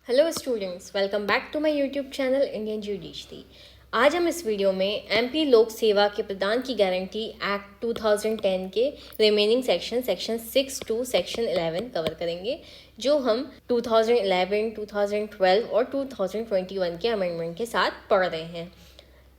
Hello students, welcome back to my YouTube channel Indian Judiciary. आज हम इस video में एमपी लोक सेवा के प्रदान की गारंटी एक्ट 2010 के remaining section 6 to section 11 cover करेंगे, जो हम 2011, 2012 और 2021 के अमेंडमेंट के साथ पढ़ रहे हैं।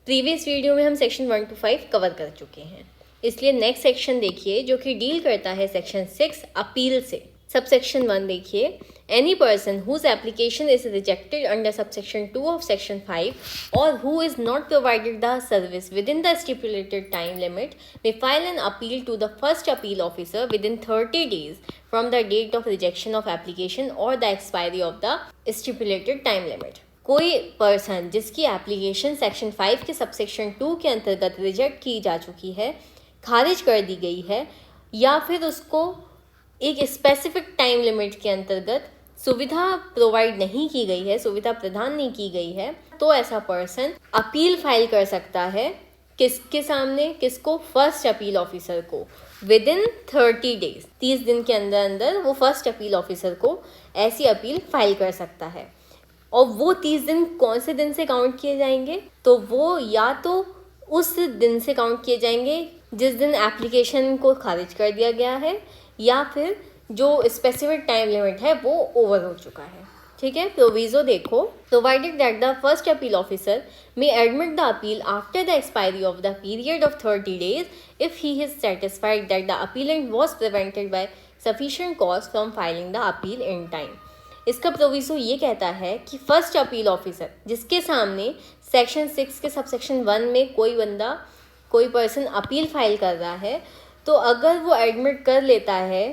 प्रीवियस वीडियो में हम सेक्शन 1 to 5 कवर कर चुके हैं, इसलिए नेक्स्ट सेक्शन देखिए जो कि डील करता है सेक्शन 6 अपील से। सबसेक्शन 1 देखिए, any person whose application is rejected under subsection 2 of section 5 or who is not provided the service within the stipulated time limit may file an appeal to the first appeal officer within 30 days from the date of rejection of application or the expiry of the stipulated time limit। कोई person जिसकी application section 5 के subsection 2 के अंतर्गत reject की जा चुकी है, खारिज कर दी गई है, या फिर उसको एक स्पेसिफिक टाइम लिमिट के अंतर्गत सुविधा प्रोवाइड नहीं की गई है, सुविधा प्रदान नहीं की गई है, तो ऐसा पर्सन अपील फाइल कर सकता है। किसके सामने? किसको? फर्स्ट अपील ऑफिसर को। विद इन 30 डेज, 30 दिन के अंदर अंदर वो फर्स्ट अपील ऑफिसर को ऐसी अपील फाइल कर सकता है। और वो 30 दिन कौन से दिन से काउंट किए जाएंगे? तो वो या तो उस दिन से काउंट किए जाएंगे जिस दिन एप्लीकेशन को खारिज कर दिया गया है, या फिर जो स्पेसिफिक टाइम लिमिट है वो ओवर हो चुका है। ठीक है, प्रोविजो देखो, provided that the first appeal officer may admit the appeal after the expiry of the period of 30 days if he is satisfied that the appellate was prevented by sufficient cause from filing the appeal in time. इसका proviso ये कहता है कि first appeal officer जिसके सामने section 6 के subsection 1 में कोई पर्सन अपील फाइल कर रहा है, तो अगर वो एडमिट कर लेता है,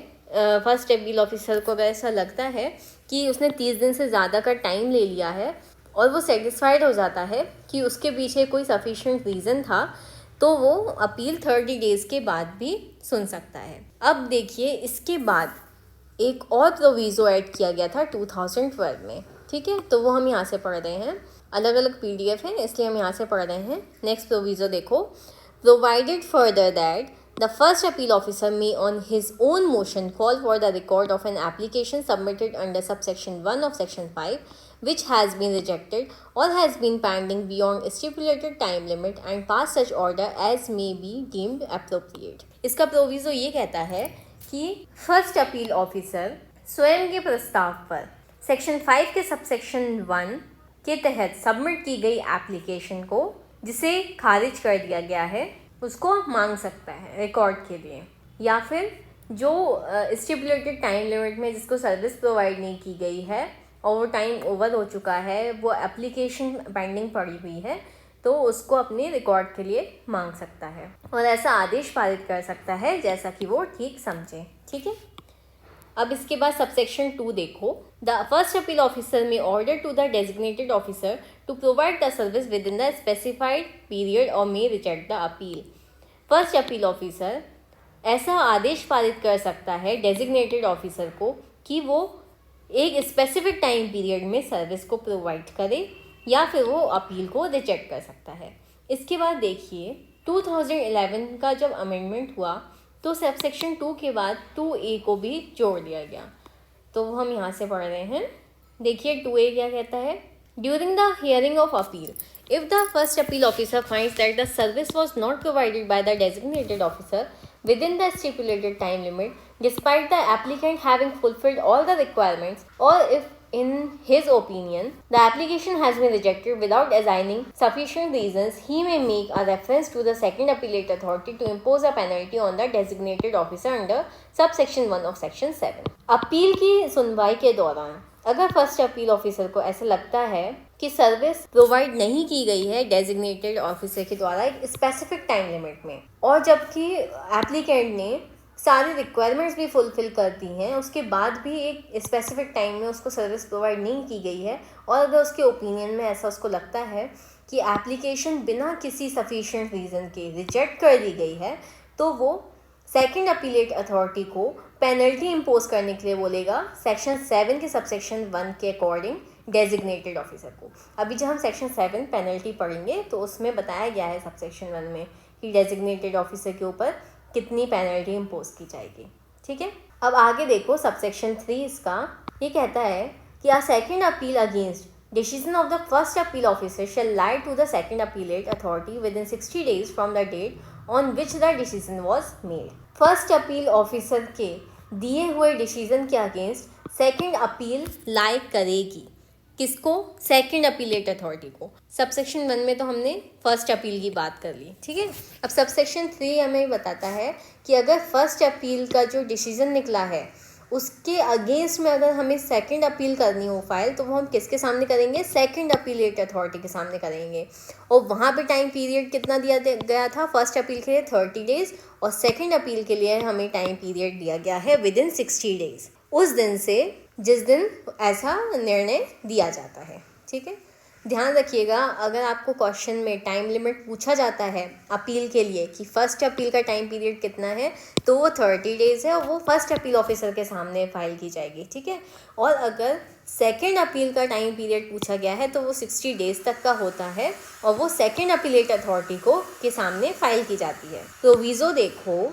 फर्स्ट अपील ऑफिसर को अगर ऐसा लगता है कि उसने 30 दिन से ज़्यादा का टाइम ले लिया है और वो सेटिस्फाइड हो जाता है कि उसके पीछे कोई सफिशिएंट रीज़न था, तो वो अपील 30 डेज़ के बाद भी सुन सकता है। अब देखिए, इसके बाद एक और प्रोविज़ो ऐड किया गया था 2012 में। ठीक है, तो वो हम यहाँ से पढ़ रहे हैं, अलग अलग PDF है इसलिए हम यहाँ से पढ़ रहे हैं। नेक्स्ट प्रोविज़ो देखो, provided further that the first appeal officer may on his own motion call for the record of an application submitted under subsection 1 of section 5 which has been rejected or has been pending beyond stipulated time limit and pass such order as may be deemed appropriate। इसका proviso ये कहता है कि first appeal officer स्वयं के प्रस्ताव पर section 5 के सबसेक्शन 1 के तहत सबमिट की गई एप्लीकेशन को, जिसे खारिज कर दिया गया है, उसको मांग सकता है रिकॉर्ड के लिए, या फिर जो स्टिपुलेटेड टाइम लिमिट में जिसको सर्विस प्रोवाइड नहीं की गई है और वो टाइम ओवर हो चुका है, वो एप्लीकेशन पेंडिंग पड़ी हुई है, तो उसको अपने रिकॉर्ड के लिए मांग सकता है और ऐसा आदेश पारित कर सकता है जैसा कि वो ठीक समझे। ठीक है, अब इसके बाद सबसेक्शन 2 देखो, the first appeal officer may order to the designated officer to provide the service within the specified period और may reject the appeal. First appeal officer ऐसा आदेश पारित कर सकता है डेजिग्नेटेड ऑफिसर को कि वो एक स्पेसिफिक टाइम पीरियड में सर्विस को प्रोवाइड करे, या फिर वो अपील को रिजेक्ट कर सकता है। इसके बाद देखिए, 2011 का जब अमेंडमेंट हुआ तो सबसेक्शन 2 के बाद 2A को भी जोड़ दिया गया, तो वो हम यहाँ से पढ़ रहे हैं। देखिए 2A क्या कहता है, during the hearing of appeal if the first appeal officer finds that the service was not provided by the designated officer within the stipulated time limit despite the applicant having fulfilled all the requirements, or if in his opinion the application has been rejected without assigning sufficient reasons, he may make a reference to the second appellate authority to impose a penalty on the designated officer under subsection 1 of section 7। Appeal की सुनवाई के दौरान अगर first appeal officer को ऐसा लगता है कि सर्विस प्रोवाइड नहीं की गई है डेजिग्नेटेड ऑफिसर के द्वारा एक स्पेसिफिक टाइम लिमिट में, और जबकि एप्लीकेंट ने सारी रिक्वायरमेंट्स भी फुलफिल कर दी हैं, उसके बाद भी एक स्पेसिफिक टाइम में उसको सर्विस प्रोवाइड नहीं की गई है, और अगर उसके ओपिनियन में ऐसा उसको लगता है कि एप्लीकेशन बिना किसी सफिशिएंट रीज़न के रिजेक्ट कर दी गई है, तो वो सेकंड अपीलेट अथॉरिटी को पेनल्टी इम्पोज करने के लिए बोलेगा सेक्शन 7 के सबसेक्शन 1 के अकॉर्डिंग डेजिग्नेटेड ऑफिसर को। अभी जब हम सेक्शन 7 पेनल्टी पढ़ेंगे तो उसमें बताया गया है सबसेक्शन 1 में कि डेजिग्नेटेड ऑफिसर के ऊपर कितनी पेनल्टी इम्पोज की जाएगी। ठीक है, अब आगे देखो सबसेक्शन 3 इसका ये कहता है कि a second appeal against decision of the first appeal officer shall lie to the second appellate authority within 60 days from the date on which the decision was made. First appeal officer के दिए हुए decision के against second appeal लाई करेगी। किसको? Second appellate authority को। Subsection 1 में तो हमने फर्स्ट अपील की बात कर ली, ठीक है। अब सबसेक्शन 3 हमें बताता है कि अगर फर्स्ट अपील का जो डिसीजन निकला है उसके अगेंस्ट में अगर हमें सेकंड अपील करनी हो फाइल, तो वो हम किसके सामने करेंगे? सेकंड अपीलेट अथॉरिटी के सामने करेंगे। और वहाँ पे टाइम पीरियड कितना दिया गया था? फर्स्ट अपील के लिए 30 डेज़ और सेकंड अपील के लिए हमें टाइम पीरियड दिया गया है विदिन 60 डेज़, उस दिन से जिस दिन ऐसा निर्णय दिया जाता है, ठीक है। ध्यान रखिएगा, अगर आपको क्वेश्चन में टाइम लिमिट पूछा जाता है अपील के लिए कि फर्स्ट अपील का टाइम पीरियड कितना है, तो वो 30 डेज़ है और वो फर्स्ट अपील ऑफिसर के सामने फाइल की जाएगी, ठीक है। और अगर सेकंड अपील का टाइम पीरियड पूछा गया है तो वो 60 डेज़ तक का होता है और वो सेकंड अपीलेट अथॉरिटी के सामने फाइल की जाती है। प्रोविज़ो देखो,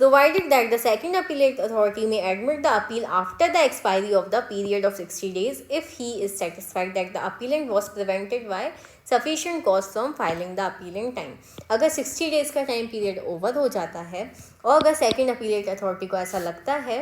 provided that the second appellate authority may admit the appeal after the expiry of the period of 60 days if he is satisfied that the appellant was prevented by sufficient cause from filing the appeal in time। अगर 60 days का time period over हो जाता है और अगर second appellate authority को ऐसा लगता है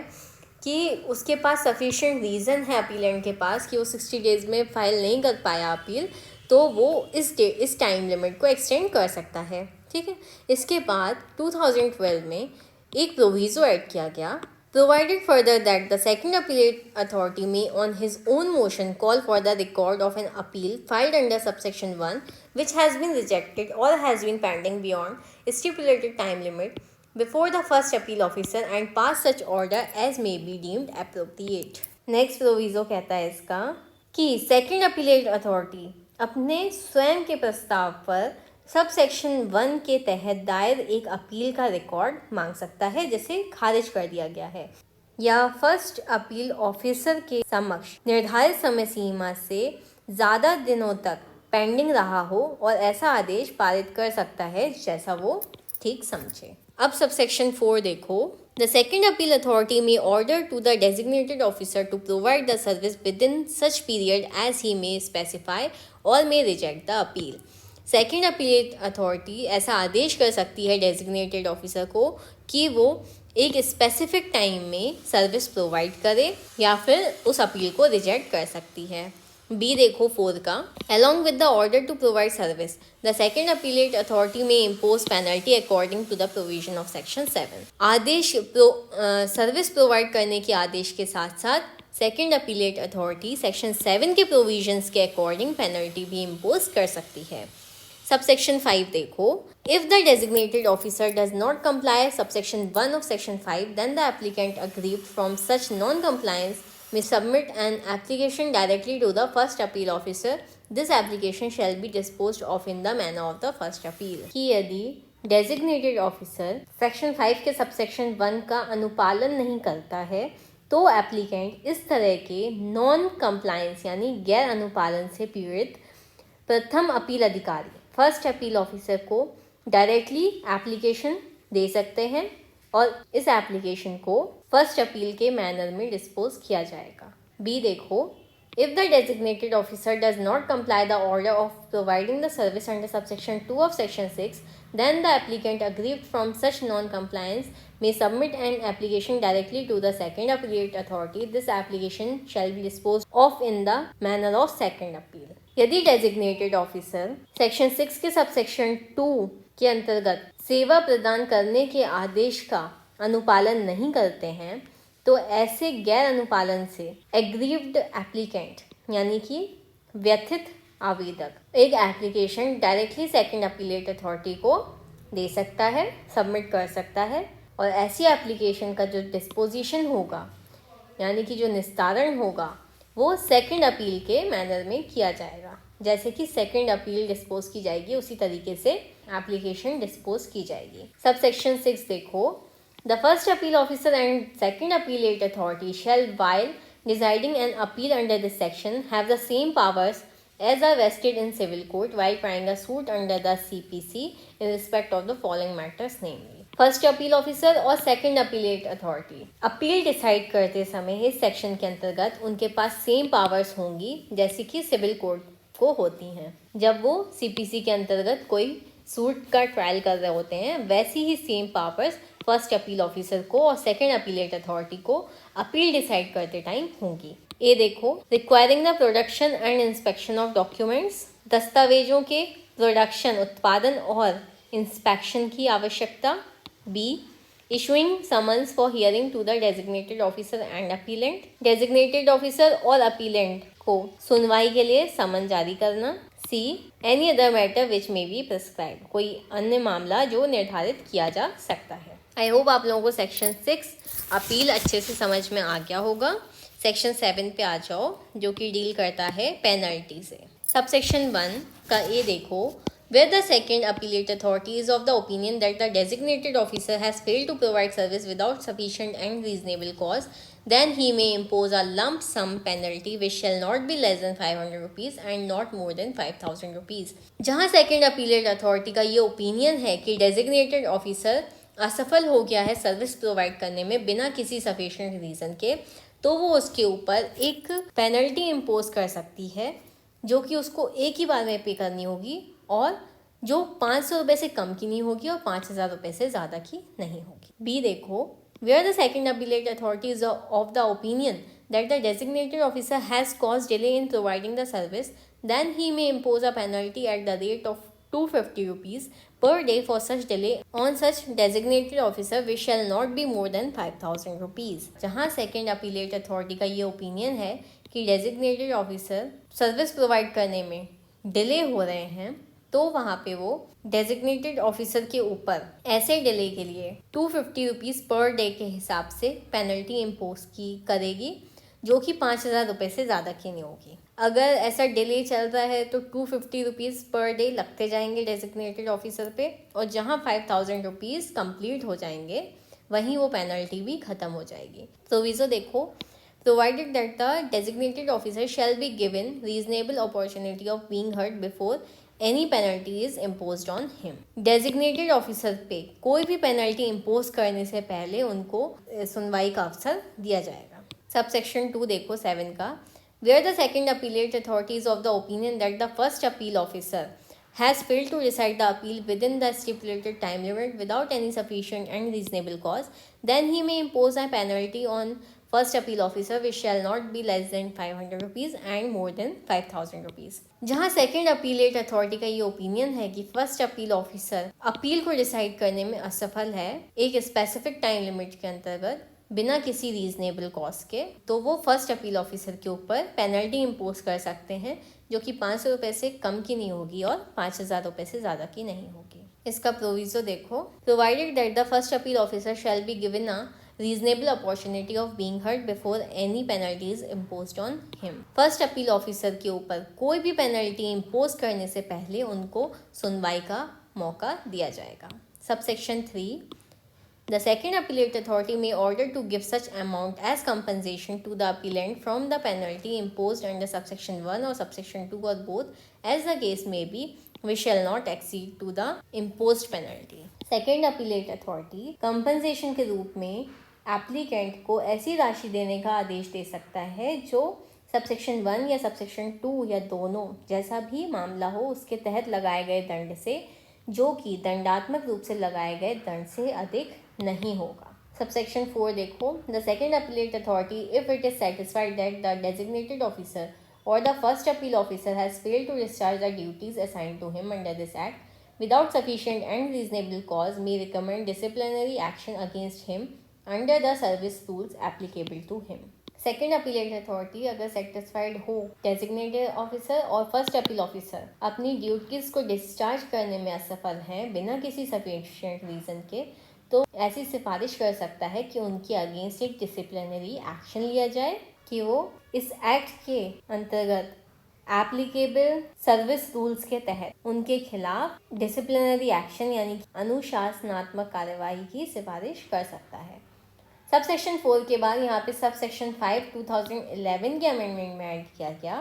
कि उसके पास सफिशिएंट रीज़न है अपीलेंट के पास कि वो 60 डेज़ में फाइल नहीं कर पाया अपील, तो वो इस टाइम लिमिट को एक्सटेंड कर सकता है, ठीक है। इसके बाद 2012 में एक प्रोविज़ो ऐड किया गया, provided further that the second appellate authority may on his own motion call for the record of an appeal filed under subsection 1 which has been rejected और has been pending beyond stipulated time limit before the first appeal officer and pass such order as may be deemed appropriate. Next proviso कहता है इसका कि second appellate authority अपने स्वयं के प्रस्ताव पर सब सेक्शन 1 के तहत दायर एक अपील का रिकॉर्ड मांग सकता है जिसे खारिज कर दिया गया है, या फर्स्ट अपील ऑफिसर के समक्ष निर्धारित समय सीमा से ज़्यादा दिनों तक पेंडिंग रहा हो और ऐसा आदेश पारित कर सकता है जैसा वो ठीक समझे। अब सबसेक्शन 4 देखो, the second appeal authority may order to the designated officer to provide the service within such period as he may specify और may reject the appeal. Second appellate authority ऐसा आदेश कर सकती है डेजिग्नेटेड ऑफिसर को कि वो एक स्पेसिफिक टाइम में सर्विस प्रोवाइड करे या फिर उस अपील को रिजेक्ट कर सकती है। बी देखो 4 का, along with the order to provide service the second appellate authority में impose penalty according to the provision of section 7। आदेश सर्विस प्रोवाइड करने के आदेश के साथ साथ सेकेंड अपीलेट अथॉरिटी सेक्शन 7 के प्रोविजंस के अकॉर्डिंग पेनल्टी भी इम्पोज कर सकती है। सबसेक्शन 5 देखो, if the designated officer does not comply subsection 1 of section 5, then the applicant aggrieved from such non-compliance may submit an application directly to the first appeal officer. This application shall be disposed of in the manner of the first appeal। कि यदि designated officer section 5 के subsection 1 का अनुपालन नहीं करता है तो applicant इस तरह के नॉन कंप्लायंस यानी गैर अनुपालन से पीड़ित प्रथम अपील अधिकारी फर्स्ट अपील ऑफिसर को डायरेक्टली एप्लीकेशन दे सकते हैं और इस एप्लीकेशन को फर्स्ट अपील के मैनर में डिस्पोज किया जाएगा। बी देखो, if the designated officer does not comply the order of providing the service under subsection 2 of section 6, then the applicant aggrieved from such non-compliance may submit an application directly to the second appellate authority. This application shall be disposed of in the manner of second appeal। यदि designated officer section 6 के subsection 2 के अंतर्गत सेवा प्रदान करने के आदेश का अनुपालन नहीं करते हैं तो ऐसे गैर अनुपालन से एग्रीव्ड एप्लीकेंट यानी कि व्यथित आवेदक एक application directly second appellate authority को दे सकता है, सबमिट कर सकता है और ऐसी एप्लीकेशन का जो डिस्पोजिशन होगा यानी कि जो निस्तारण होगा वो सेकंड अपील के मैनर में किया जाएगा। जैसे कि सेकंड अपील डिस्पोज की जाएगी उसी तरीके से एप्लीकेशन डिस्पोज की जाएगी। सबसेक्शन 6 देखो, the first appeal officer and second appellate authority shell while deciding an appeal under this section have the same powers as are vested in civil court while trying a suit under the CPC in respect of the following matters namely। First appeal officer और second appellate authority appeal decide करते समय इस section के अंतर्गत उनके पास same powers होंगी जैसे कि सिविल कोर्ट को होती हैं। जब वो सीपीसी के अंतर्गत कोई सूट का ट्रायल कर रहे होते हैं, वैसी ही same powers first appeal officer को और सेकंड अपीलेट अथॉरिटी को अपील डिसाइड करते टाइम होंगी। ये देखो, requiring the production and inspection of documents, दस्तावेजों के प्रोडक्शन, उत्पादन और इंस्पेक्शन की आवश्यकता। B, issuing summons for hearing to the designated officer and appellant, designated officer और अपीलेंट को सुनवाई के लिए समन जारी करना। C, any other matter which may be prescribe, कोई अन्य मामला जो निर्धारित किया जा सकता है। आई होप आप लोगों को सेक्शन 6 अपील अच्छे से समझ में आ गया होगा। सेक्शन 7 पे आ जाओ, जो कि डील करता है पेनल्टी से। सबसेक्शन 1 का ये देखो, where the second appellate authority is of the opinion that the designated officer has failed to provide service without sufficient and reasonable cause, then he may impose a lump sum penalty which shall not be less than 500 rupees and not more than 5000 rupees। जहाँ second appellate authority का ये opinion है कि designated officer असफल हो गया है service provide करने में बिना किसी सफिशिएंट रीज़न के, तो वो उसके ऊपर एक पेनल्टी इम्पोज कर सकती है जो कि उसको एक ही बार में पे करनी होगी और जो 500 रुपये से कम की नहीं होगी और 5000 रुपये से ज़्यादा की नहीं होगी। बी देखो, where the second appellate authority is of the opinion that the designated officer has cause delay in providing the service, then he may impose a penalty at the rate of 250 rupees per day for such delay on such designated officer which shall not be more than 5000 rupees। जहाँ second appellate authority का ये opinion है कि designated officer service provide करने में delay हो रहे हैं, तो वहाँ पे वो डेजिग्नेटेड ऑफिसर के ऊपर ऐसे डिले के लिए 250 रुपीज़ पर डे के हिसाब से पेनल्टी इम्पोज की करेगी, जो कि 5000 रुपये से ज़्यादा की नहीं होगी। अगर ऐसा डिले चल रहा है तो 250 रुपीज़ पर डे लगते जाएंगे डेजिग्नेटेड ऑफिसर पे, और जहाँ 5000 रुपीज़ कंप्लीट हो जाएंगे वहीं वो पेनल्टी भी ख़त्म हो जाएगी। प्रोविज़ो देखो, provided that the designated officer shall be given reasonable opportunity of being heard before any penalty is imposed on him। designated officer पे कोई भी penalty impose करने से पहले उनको सुनवाई का अवसर दिया जाएगा। सबसेक्शन 2 देखो 7 का, where the second appellate authority is of the opinion that the first appeal officer has failed to decide the appeal within the stipulated time limit without any sufficient and reasonable cause, then he may impose a penalty on first appeal officer which shall not be less than 500 rupees and more than 5000 rupees. जहाँ second appellate authority का ये opinion है कि first appeal officer appeal को decide करने में असफल है एक स्पेसिफिक टाइम लिमिट के अंतर्गत बिना किसी रीजनेबल कॉज के, तो वो फर्स्ट अपील ऑफिसर के ऊपर पेनल्टी इम्पोज कर सकते हैं जो कि 500 रुपये से कम की नहीं होगी और 5000 रुपये से ज़्यादा की नहीं होगी। इसका प्रोविजो देखो, provided that the first appeal officer shall be given a reasonable opportunity of being heard before any penalty is imposed on him। First appeal officer के ऊपर कोई भी पेनल्टी इम्पोज करने से पहले उनको सुनवाई का मौका दिया जाएगा। Subsection 3, the second appellate authority may order to give such amount as compensation to the appellant from the penalty imposed under subsection 1 or subsection 2 or both as the case may be, which shall not exceed to the imposed penalty। Second appellate authority compensation के रूप में applicant को ऐसी राशि देने का आदेश दे सकता है जो सबसेक्शन 1 या सबसेक्शन 2 या दोनों जैसा भी मामला हो उसके तहत लगाए गए दंड से, जो कि दंडात्मक रूप से लगाए गए दंड से अधिक नहीं होगा। सबसेक्शन 4 देखो, the second appellate authority if it is satisfied that the designated officer or the first appeal officer has failed to discharge the duties assigned to him under this act without sufficient and reasonable cause may recommend disciplinary action against him under the service rules applicable to him। Second appellate authority अगर satisfied हो designated officer और first appeal officer अपनी duties को discharge करने में असफल हैं बिना किसी सफिशिएंट रीजन के, तो ऐसी सिफारिश कर सकता है कि उनके अगेंस्ट एक डिसिप्लिनरी एक्शन लिया जाए कि वो इस एक्ट के अंतर्गत एप्लीकेबल सर्विस रूल्स के तहत उनके खिलाफ डिसिप्लिनरी एक्शन यानी अनुशासनात्मक कार्यवाही की सिफारिश कर सकता है। सबसेक्शन 4 के बाद यहाँ पे सबसेक्शन 5 2011 के अमेंडमेंट में ऐड किया गया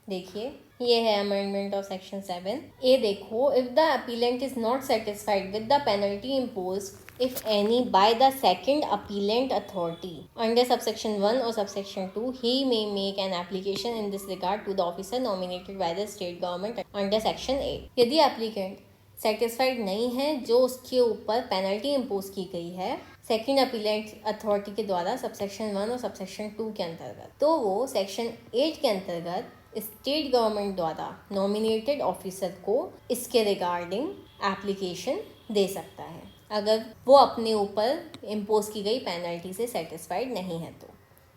देखिए ये है अमेंडमेंट ऑफ सेक्शन 7 ए। देखो, if the appellate is not satisfied with the penalty imposed if any by the second appellant authority under subsection 1 or subsection 2, he may make an application in this regard to the officer nominated by the state government under section 8। यदि applicant satisfied नहीं है जो उसके ऊपर penalty impose की गई है second appellate authority के द्वारा सबसेक्शन 1 और सबसेक्शन 2 के अंतर्गत, तो वो सेक्शन 8 के अंतर्गत स्टेट गवर्नमेंट द्वारा नॉमिनेटेड ऑफिसर को इसके रिगार्डिंग एप्लीकेशन दे सकता है अगर वो अपने ऊपर इम्पोज की गई पेनल्टी से सेटिस्फाइड नहीं है तो।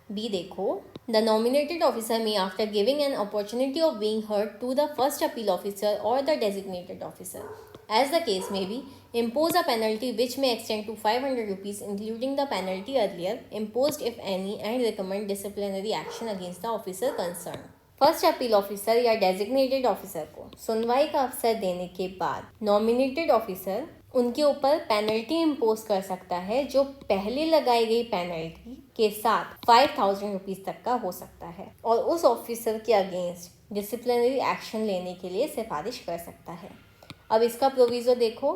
बी देखो, the nominated officer may after giving an opportunity of being heard to the first appeal officer और the designated officer as the case may be, impose a penalty which may extend to 500 rupees including the penalty earlier imposed if any and recommend disciplinary action against the officer concerned। First appeal officer या designated officer को सुनवाई का अवसर देने के बाद nominated officer उनके ऊपर पेनल्टी इम्पोज कर सकता है जो पहले लगाई गई पेनल्टी के साथ 5000 रुपीज तक का हो सकता है और उस ऑफिसर के अगेंस्ट डिसिप्लिनरी एक्शन लेने के लिए सिफारिश कर सकता है। अब इसका प्रोविजो देखो,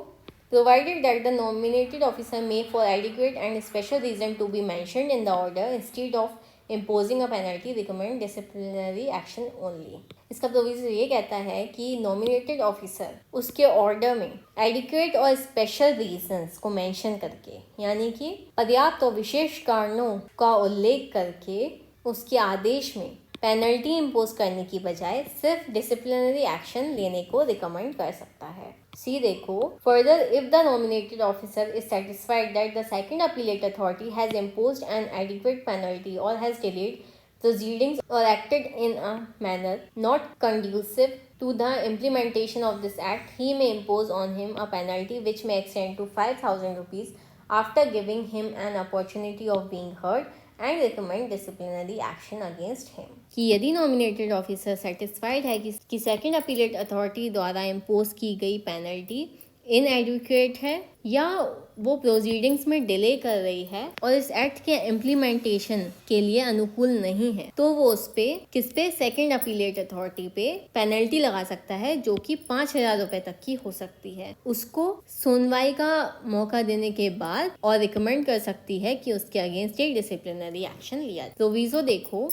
provided that the nominated officer may for adequate and special reason to be mentioned in the order instead of imposing a penalty recommend disciplinary action only. इसका प्रोविजन ये कहता है कि नॉमिनेटेड ऑफिसर उसके ऑर्डर में adequate और special reasons को mention करके, यानी कि पर्याप्त और विशेष कारणों का उल्लेख करके उसके आदेश में पेनल्टी इम्पोज करने की बजाय सिर्फ डिसिप्लिनरी एक्शन लेने को रिकमेंड कर सकता है। सी देखो, further if the nominated officer is satisfied that the second appellate authority has imposed an adequate penalty और has delayed proceedings or acted in a manner not conducive to the implementation of this act, he may impose on him a penalty which may extend to 5000 rupees after giving him an opportunity of being heard and recommend disciplinary action against him। कि यदि nominated officer satisfied है कि second appellate authority द्वारा impose की गई penalty इनएडिक्वेट है या वो प्रोसीडिंग्स में डिले कर रही है और इस एक्ट के इम्प्लीमेंटेशन के लिए अनुकूल नहीं है, तो वो उस पे किस पे सेकेंड अपीलेट अथॉरिटी पे पेनल्टी लगा सकता है जो कि 5000 रुपए तक की हो सकती है। उसको सुनवाई का मौका देने के बाद और रिकमेंड कर सकती है कि उसके अगेंस्ट एक डिसिप्लिनरी एक्शन लिया। प्रोविजो देखो,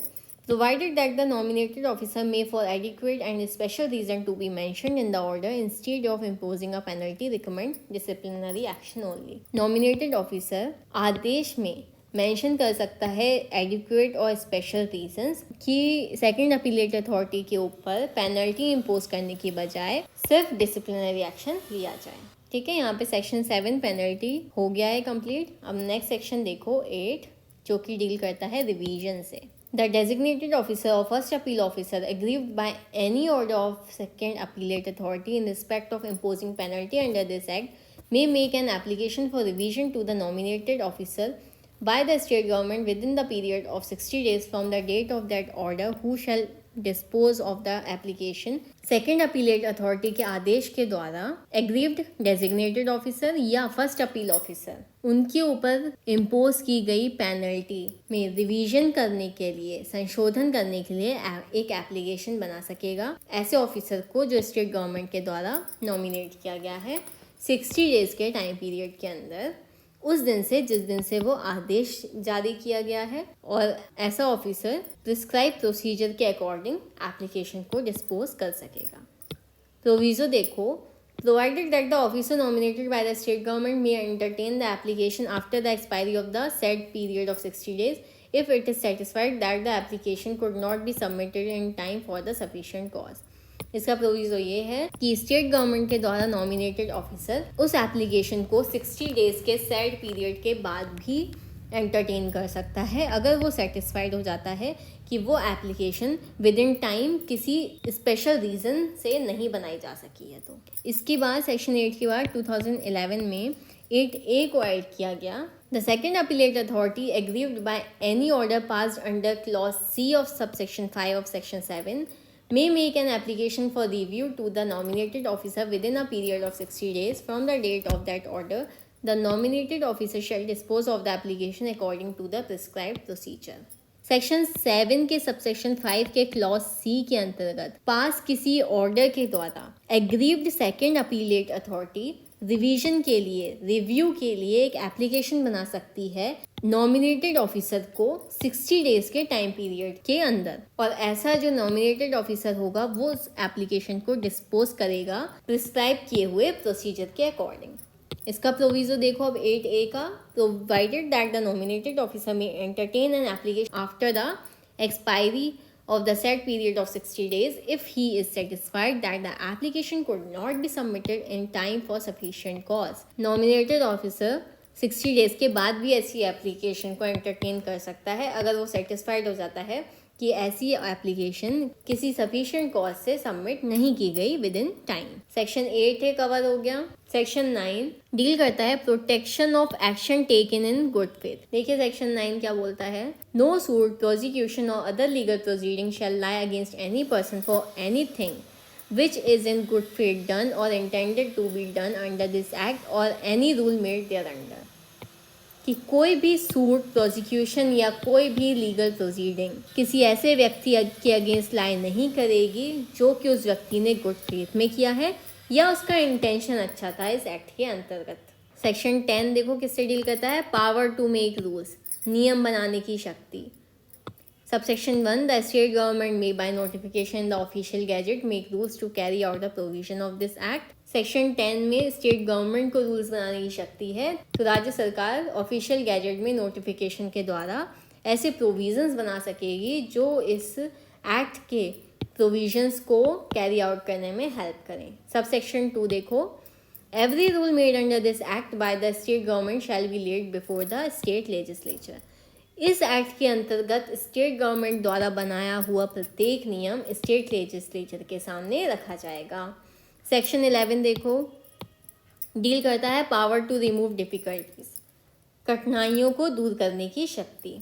provided that the nominated officer may for adequate and special reason to be mentioned in the order instead of imposing a penalty recommend disciplinary action only। nominated officer आदेश में mention कर सकता है adequate और special reasons कि second appellate authority के ऊपर penalty impose करने की बजाय सिर्फ डिसिप्लिनरी एक्शन लिया जाए। ठीक है, यहाँ पे सेक्शन 7 पेनल्टी हो गया है कंप्लीट। अब नेक्स्ट सेक्शन देखो 8 जो कि डील करता है रिवीजन से। The designated officer or first appeal officer aggrieved by any order of second appellate authority in respect of imposing penalty under this act may make an application for revision to the nominated officer by the state government within the period of 60 days from the date of that order, who shall dispose of the application second appellate authority के आदेश के द्वारा aggrieved designated officer या first appeal officer उनके ऊपर impose की गई penalty में revision करने के लिए, संशोधन करने के लिए एक एप्लीकेशन बना सकेगा ऐसे ऑफिसर को जो स्टेट गवर्नमेंट के द्वारा नॉमिनेट किया गया है 60 डेज के टाइम पीरियड के अंदर, उस दिन से जिस दिन से वो आदेश जारी किया गया है, और ऐसा ऑफिसर प्रिस्क्राइब प्रोसीजर के अकॉर्डिंग एप्लीकेशन को डिस्पोज कर सकेगा। प्रोविजो देखो, provided that the officer nominated by the state government may entertain the application after the expiry of the said period of 60 days if it is satisfied that the application could not be submitted in time for the sufficient cause। इसका proviso ये है कि state government के द्वारा nominated officer उस application को 60 days के said period के बाद भी एंटरटेन कर सकता है अगर वो सेटिस्फाइड हो जाता है कि वो एप्लीकेशन विद इन टाइम किसी स्पेशल रीज़न से नहीं बनाई जा सकी है। तो इसके बाद सेक्शन 8 के बाद 2011 में 8A को ऐड किया गया। The second appellate authority aggrieved by any order passed under clause C of subsection 5 of section 7 may make an application for review to the nominated officer within a period of 60 days from the date of that order. The nominated officer shall dispose of the application according to the prescribed procedure। Section 7 के subsection 5 के clause C के अंतर्गत पास किसी order के द्वारा aggrieved second appellate authority review के लिए एक एप्लीकेशन बना सकती है नॉमिनेटेड ऑफिसर को 60 डेज के टाइम पीरियड के अंदर, और ऐसा जो नॉमिनेटेड ऑफिसर होगा वो उस एप्लीकेशन को डिस्पोज करेगा प्रिस्क्राइब किए हुए प्रोसीजर के अकॉर्डिंग। इसका प्रोविजो देखो अब 8A का, provided that the nominated officer may entertain an application after the expiry of the set period of 60 days if he is satisfied that the application could not be submitted in time for sufficient cause. Nominated officer 60 days के बाद भी ऐसी application को entertain कर सकता है अगर वो सेटिस्फाइड हो जाता है कि ऐसी एप्लीकेशन किसी सफिशिएंट कॉज से सबमिट नहीं की गई विद इन टाइम। सेक्शन 8 है कवर हो गया। सेक्शन 9 डील करता है protection of action taken in good faith. देखिए सेक्शन 9 क्या बोलता है। नो सूट प्रोसिक्यूशन और other legal proceeding shall lie against any person for anything which is in good faith done or intended to be done under this act or any rule made thereunder। कि कोई भी suit prosecution या कोई भी legal proceeding किसी ऐसे व्यक्ति के अगेंस्ट लाई नहीं करेगी जो कि उस व्यक्ति ने गुड फेथ में किया है या उसका इंटेंशन अच्छा था इस एक्ट के अंतर्गत। सेक्शन 10 देखो किससे डील करता है। पावर टू मेक रूल्स, नियम बनाने की शक्ति। Subsection 1 the state government may by notification in the official gazette make rules to carry out the provision of this act। Section 10 में स्टेट गवर्नमेंट को रूल्स बनाने की शक्ति है, तो राज्य सरकार ऑफिशियल गैजेट में नोटिफिकेशन के द्वारा ऐसे प्रोविजंस बना सकेगी जो इस एक्ट के प्रोविजंस को कैरी आउट करने में हेल्प करें। सबसेक्शन 2 देखो। Every rule made under this act by the state government shall be laid before the state legislature. इस एक्ट के अंतर्गत स्टेट गवर्नमेंट द्वारा बनाया हुआ प्रत्येक नियम स्टेट लेजिस्लेचर के सामने रखा जाएगा। सेक्शन 11 देखो, डील करता है पावर टू रिमूव डिफिकल्टीज, कठिनाइयों को दूर करने की शक्ति।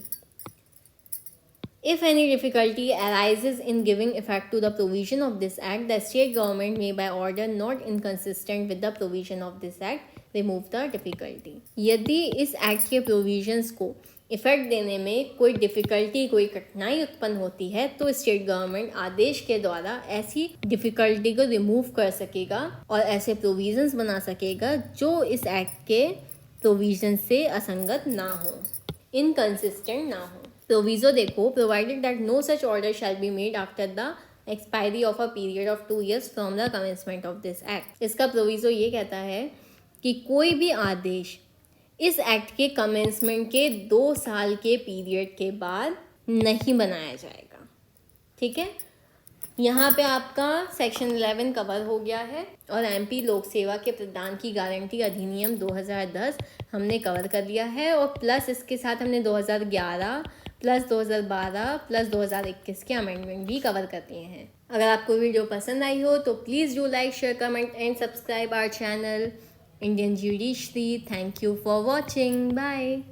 If any difficulty arises in giving effect to the provision of this act, the state government may by order not inconsistent with the provision of this act remove the difficulty। यदि इस act के provisions को effect देने में कोई difficulty, कोई कठिनाई उत्पन्न होती है तो स्टेट गवर्नमेंट आदेश के द्वारा ऐसी डिफ़िकल्टी को रिमूव कर सकेगा और ऐसे प्रोविजंस बना सकेगा जो इस एक्ट के प्रोविजन से असंगत ना हो, इनकंसिस्टेंट ना हो। प्रोविजो देखो, provided that no such order shall be made after the expiry of a period of 2 years from the commencement of this act. इसका प्रोविजो ये कहता है कि कोई भी आदेश इस एक्ट के कमेंसमेंट के 2 साल के पीरियड के बाद नहीं बनाया जाएगा। ठीक है, यहाँ पे आपका सेक्शन 11 कवर हो गया है और एमपी लोक सेवा के प्रदान की गारंटी अधिनियम 2010 हमने कवर कर लिया है, और प्लस इसके साथ हमने 2011 प्लस 2012 प्लस 2021 के अमेंडमेंट भी कवर कर दिए हैं। अगर आपको वीडियो पसंद आई हो तो please do like, share, comment and subscribe our channel Indian Judiciary। Thank you for watching. Bye.